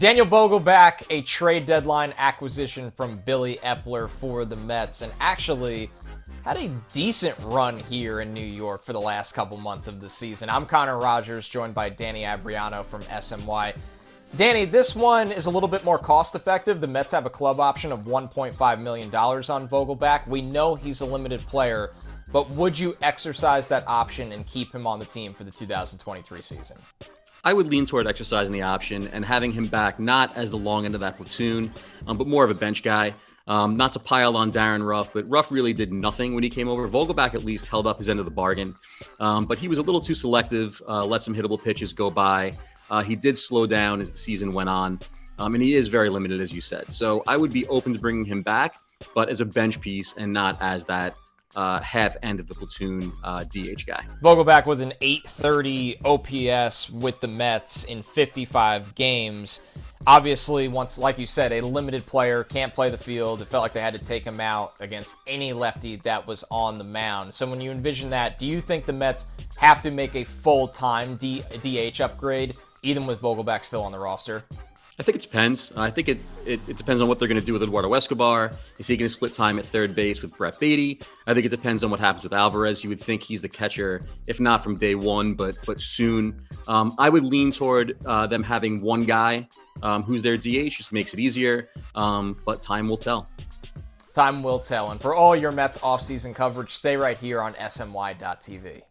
Daniel Vogelbach, a trade deadline acquisition from Billy Epler for the Mets, and actually had a decent run here in New York for the last couple months of the season. I'm Connor Rogers, joined by Danny Abriano from SNY. Danny, this one is a little bit more cost-effective. The Mets have a club option of $1.5 million on Vogelbach. We know he's a limited player, but would you exercise that option and keep him on the team for the 2023 season? I would lean toward exercising the option and having him back not as the long end of that platoon, but more of a bench guy. Not to pile on Darren Ruff, but Ruff really did nothing when he came over. Vogelbach at least held up his end of the bargain, but he was a little too selective, let some hittable pitches go by. He did slow down as the season went on, and he is very limited, as you said. So I would be open to bringing him back, but as a bench piece and not as that half end of the platoon DH guy. Vogelbach with an .830 OPS with the Mets in 55 games. Obviously, once, like you said, a limited player, can't play the field. It felt like they had to take him out against any lefty that was on the mound. So when you envision that, do you think the Mets have to make a full-time DH upgrade, even with Vogelbach still on the roster? I think it depends. I think it depends on what they're going to do with Eduardo Escobar. Is he going to split time at third base with Brett Beatty? I think it depends on what happens with Alvarez. You would think he's the catcher, if not from day one, but soon. I would lean toward them having one guy who's their DH. Just makes it easier, but time will tell. Time will tell. And for all your Mets offseason coverage, stay right here on SNY.TV.